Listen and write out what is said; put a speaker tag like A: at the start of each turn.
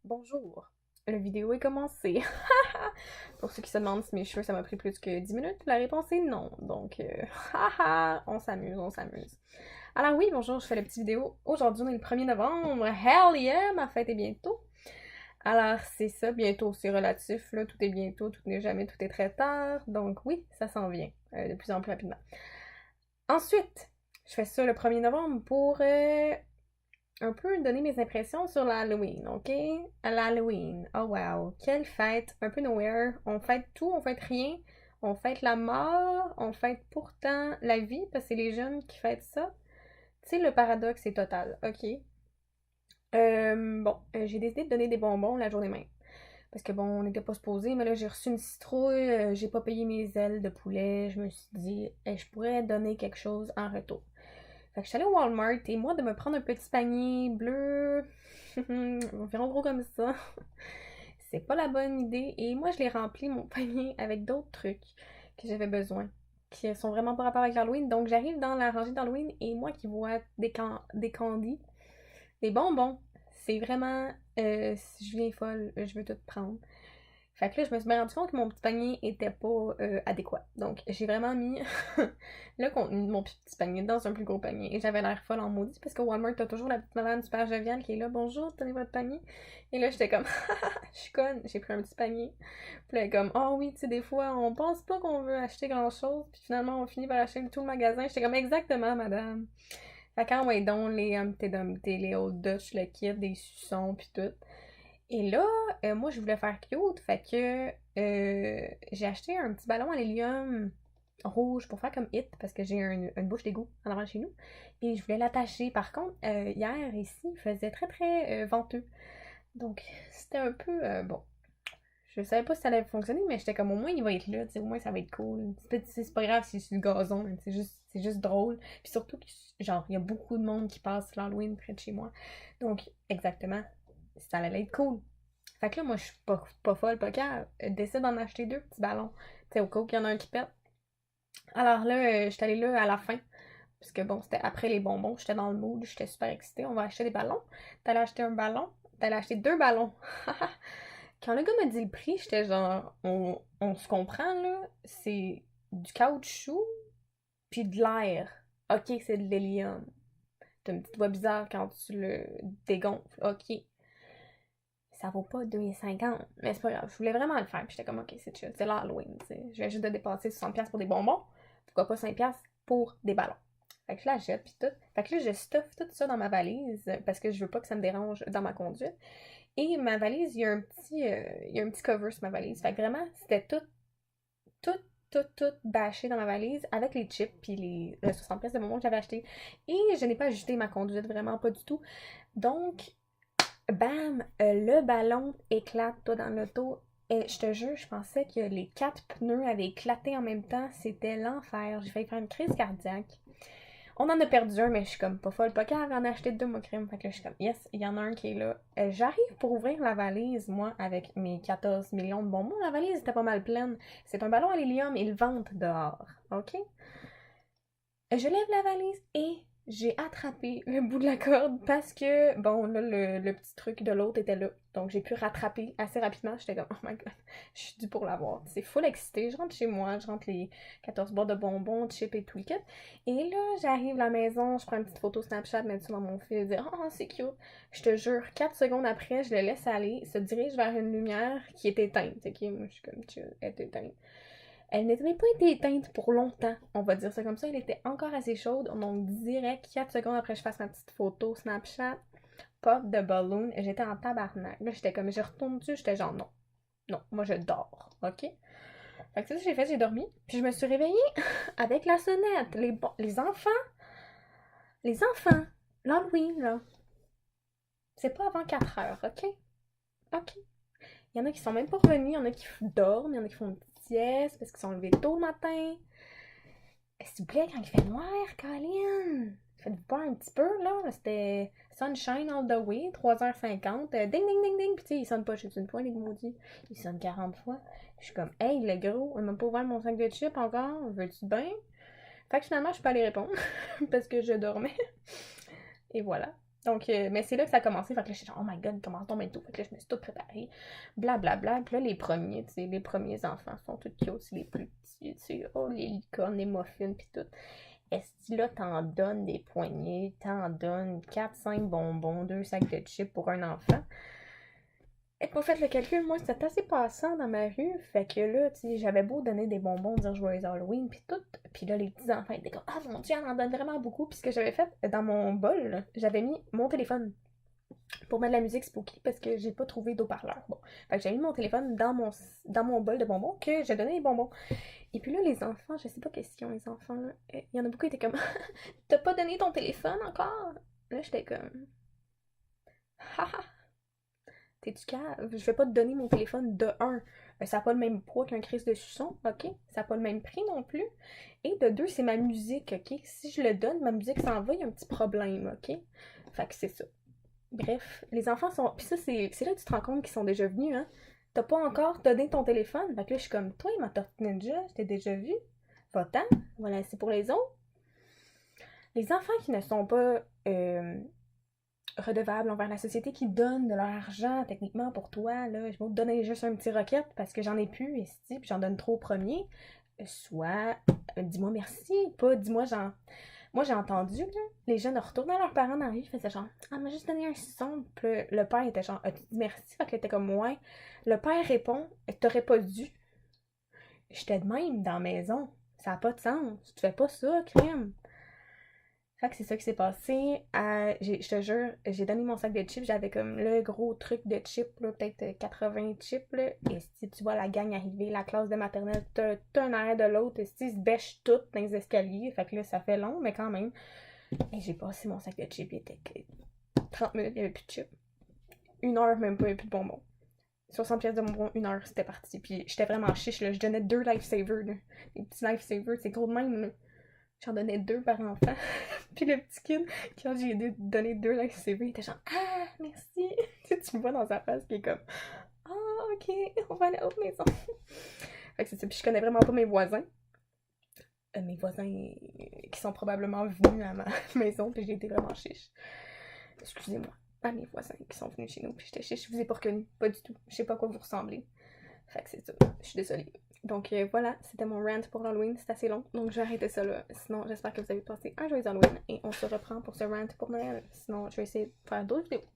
A: Bonjour, la vidéo est commencée. Pour ceux qui se demandent si mes cheveux ça m'a pris plus que 10 minutes, la réponse est non. Donc, on s'amuse, on s'amuse. Alors oui, bonjour, je fais la petite vidéo. Aujourd'hui, on est le 1er novembre. Hell yeah, ma fête est bientôt. Alors, c'est ça, bientôt, c'est relatif, là. Tout est bientôt, tout n'est jamais, tout est très tard. Donc oui, ça s'en vient de plus en plus rapidement. Ensuite, je fais ça le 1er novembre pour un peu donner mes impressions sur l'Halloween, ok? L'Halloween, oh wow, quelle fête, un peu nowhere. On fête tout, on fête rien. On fête la mort, on fête pourtant la vie, parce que c'est les jeunes qui fêtent ça. Tu sais, le paradoxe est total, ok? J'ai décidé de donner des bonbons la journée même. Parce que bon, on n'était pas supposé, mais là j'ai reçu une citrouille, j'ai pas payé mes ailes de poulet, je me suis dit, je pourrais donner quelque chose en retour. Fait que je suis allée au Walmart et moi de me prendre un petit panier bleu, environ gros comme ça, c'est pas la bonne idée. Et moi je l'ai rempli mon panier avec d'autres trucs que j'avais besoin, qui sont vraiment pas rapport avec l'Halloween. Donc j'arrive dans la rangée d'Halloween et moi qui vois des candies, des bonbons, c'est vraiment, je viens folle, je veux tout prendre. Fait que là, je me suis bien rendu compte que mon petit panier était pas adéquat. Donc, j'ai vraiment mis le contenu de mon petit panier dans un plus gros panier. Et j'avais l'air folle en maudit parce que Walmart, t'as toujours la petite madame super joviale qui est là. Bonjour, tenez votre panier. Et là, j'étais comme, je suis conne, j'ai pris un petit panier. Puis là, comme, oh oui, tu sais, des fois, on pense pas qu'on veut acheter grand chose. Puis finalement, on finit par acheter tout le magasin. J'étais comme, exactement, madame. Fait quand, ouais, donc, les Humpty Dumpty, les Old Dutch, le kit, des suçons, puis tout. Et là, moi, je voulais faire cute, fait que j'ai acheté un petit ballon à l'hélium rouge pour faire comme It, parce que j'ai une bouche d'égout en avant de chez nous. Et je voulais l'attacher. Par contre, hier, ici, il faisait très, très venteux. Donc, c'était un peu, bon, je savais pas si ça allait fonctionner, mais j'étais comme, au moins, il va être là, tu sais, au moins, ça va être cool. C'est pas grave si c'est sur le gazon, mais c'est juste drôle. Puis surtout, genre, il y a beaucoup de monde qui passe l'Halloween près de chez moi. Donc, exactement, ça allait être cool. Fait que là, moi, je suis pas folle, pas calme. Décide d'en acheter deux petits ballons. Tu sais, au cas où il y en a un qui pète. Alors là, j'étais allée là à la fin. Parce que bon, c'était après les bonbons. J'étais dans le mood. J'étais super excitée. On va acheter des ballons. T'allais acheter un ballon. T'allais acheter deux ballons. Quand le gars m'a dit le prix, j'étais genre, on se comprend là. C'est du caoutchouc puis de l'air. Ok, c'est de l'hélium. T'as une petite voix bizarre quand tu le dégonfles. Ok, ça vaut pas 2,50. Mais c'est pas grave, je voulais vraiment le faire. Puis j'étais comme, ok, c'est chill, c'est l'Halloween, tu sais. Je viens juste de dépasser 60$ pour des bonbons. Pourquoi pas 5$ pour des ballons? Fait que je l'achète, puis tout. Fait que là, je stuff tout ça dans ma valise parce que je veux pas que ça me dérange dans ma conduite. Et ma valise, il y a un petit cover sur ma valise. Fait que vraiment, c'était tout, tout bâché dans ma valise avec les chips puis les 60$ de bonbons que j'avais acheté. Et je n'ai pas ajusté ma conduite, vraiment pas du tout. Donc, bam, le ballon éclate, toi, dans l'auto. Et je te jure, je pensais que les quatre pneus avaient éclaté en même temps. C'était l'enfer. J'ai failli faire une crise cardiaque. On en a perdu un, mais je suis comme pas folle, pas grave, en acheter deux, moi, crème. Fait que là, je suis comme, yes, il y en a un qui est là. J'arrive pour ouvrir la valise, moi, avec mes 14 millions de bonbons. La valise était pas mal pleine. C'est un ballon à l'hélium, ils le vendent dehors. OK? Je lève la valise et j'ai attrapé le bout de la corde parce que, bon, là, le petit truc de l'autre était là. Donc, j'ai pu rattraper assez rapidement. J'étais comme, oh my god, je suis due pour l'avoir. C'est full excité. Je rentre chez moi, je rentre les 14 boîtes de bonbons, chips et tout le kit. Et là, j'arrive à la maison, je prends une petite photo Snapchat, mets ça dans mon fil, dire, oh, c'est cute. Je te jure, 4 secondes après, je le laisse aller, se dirige vers une lumière qui est éteinte. Ok, moi, je suis comme, chill, elle est éteinte. Elle n'avait pas été éteinte pour longtemps, on va dire ça comme ça. Elle était encore assez chaude. Donc, direct, 4 secondes après que je fasse ma petite photo Snapchat, pop de balloon, j'étais en tabarnak. Là, j'étais comme, je retourne dessus, j'étais genre, non, non, moi je dors, ok? Fait que c'est ça que j'ai fait, j'ai dormi. Puis je me suis réveillée avec la sonnette. Les enfants, l'Halloween, là, c'est pas avant 4 heures, ok? Ok. Il y en a qui sont même pas revenus, il y en a qui dorment, il y en a qui font une petite sieste parce qu'ils sont levés tôt le matin. S'il vous plaît, quand il fait noir, Colin, faites-vous pas un petit peu, là. C'était Sunshine all the way, 3h50. Ding, ding, ding, ding. Puis tu sais, il sonne pas chez une fois, les maudits. Il sonne 40 fois. Je suis comme, hey, le gros, il m'a pas ouvert mon sac de chips encore. Veux-tu bien? Fait que finalement, je suis pas allée répondre parce que je dormais. Et voilà. Donc, mais c'est là que ça a commencé. Fait que là, j'étais genre, oh my god, comment tombe et tout. Fait que là, je me suis toute préparée. Blablabla. Bla, bla. Puis là, les premiers, tu sais, les premiers enfants sont tous cute, c'est les plus petits, tu sais. Oh, les licornes, les muffins, pis tout. Est-ce que là, t'en donnes des poignées, t'en donnes 4-5 bonbons, 2 sacs de chips pour un enfant? Et pour faire le calcul, moi, c'était assez passant dans ma rue. Fait que là, tu sais, j'avais beau donner des bonbons, dire joyeux Halloween, puis tout. Puis là, les petits enfants étaient comme, ah mon dieu, elle en donne vraiment beaucoup. Puis ce que j'avais fait dans mon bol, j'avais mis mon téléphone pour mettre de la musique spooky parce que j'ai pas trouvé d'eau-parleur. Bon. Fait que j'ai mis mon téléphone dans mon bol de bonbons que j'ai donné les bonbons. Et puis là, les enfants, je sais pas qu'est-ce qu'ils ont, les enfants, là. Il y en a beaucoup qui étaient comme, t'as pas donné ton téléphone encore? Là, j'étais comme, haha. T'es-tu cave? Je vais pas te donner mon téléphone de un. Ça n'a pas le même poids qu'un Christ de Suçon, ok? Ça n'a pas le même prix non plus. Et de deux, c'est ma musique, ok? Si je le donne, ma musique s'en va, il y a un petit problème, ok? Fait que c'est ça. Bref, les enfants sont. Puis ça, c'est là que tu te rends compte qu'ils sont déjà venus, hein? T'as pas encore donné ton téléphone? Fait que là, je suis comme, toi, ma tortue ninja, je t'ai déjà vu. Va-t'en. Voilà, c'est pour les autres. Les enfants qui ne sont pas redevables envers la société, qui donnent de leur argent techniquement pour toi, là, je vais te donner juste un petit roquette parce que j'en ai plus, et puis j'en donne trop au premier. Soit dis-moi merci, pas dis-moi genre. Moi j'ai entendu là, les jeunes retournaient à leurs parents dans la rue, ils faisaient genre ah m'a juste donné un suçon, puis le père était genre ah, tu dis merci, fait que était comme ouais. Le père répond t'aurais pas dû. J'étais de même dans la maison. Ça a pas de sens. Tu fais pas ça, crème. Fait que c'est ça qui s'est passé. Je te jure, j'ai donné mon sac de chips. J'avais comme le gros truc de chips, peut-être 80 chips. Là, et si tu vois la gang arriver, la classe de maternelle, t'as un arrêt de l'autre. Si ils se bêchent toutes dans les escaliers. Fait que là, ça fait long, mais quand même. Et j'ai passé mon sac de chips. Il était 30 minutes, il n'y avait plus de chips. 1 heure, même pas, il n'y avait plus de bonbons. 60 pièces de bonbons, 1 heure, c'était parti. Puis j'étais vraiment chiche, là. Je donnais 2 lifesavers, là. Les petits lifesavers, c'est gros de même, là. J'en donnais 2 par enfant. Puis le petit kid, quand j'ai donné 2 lifesavers, il était genre ah, merci. Tu le vois dans sa face qui est comme ah, ok, on va aller à l'autre maison. Fait que c'est ça. Puis je connais vraiment pas mes voisins. Mes voisins qui sont probablement venus à ma maison, puis j'ai été vraiment chiche. Excusez-moi. À mes voisins qui sont venus chez nous, puis j'étais chiche, je vous ai pas reconnu. Pas du tout. Je sais pas à quoi vous ressemblez. Fait que c'est ça. Je suis désolée. Donc voilà, c'était mon rant pour l'Halloween. C'est assez long, donc je vais arrêter ça là. Sinon, j'espère que vous avez passé un joyeux Halloween et on se reprend pour ce rant pour Noël. Sinon, je vais essayer de faire d'autres vidéos.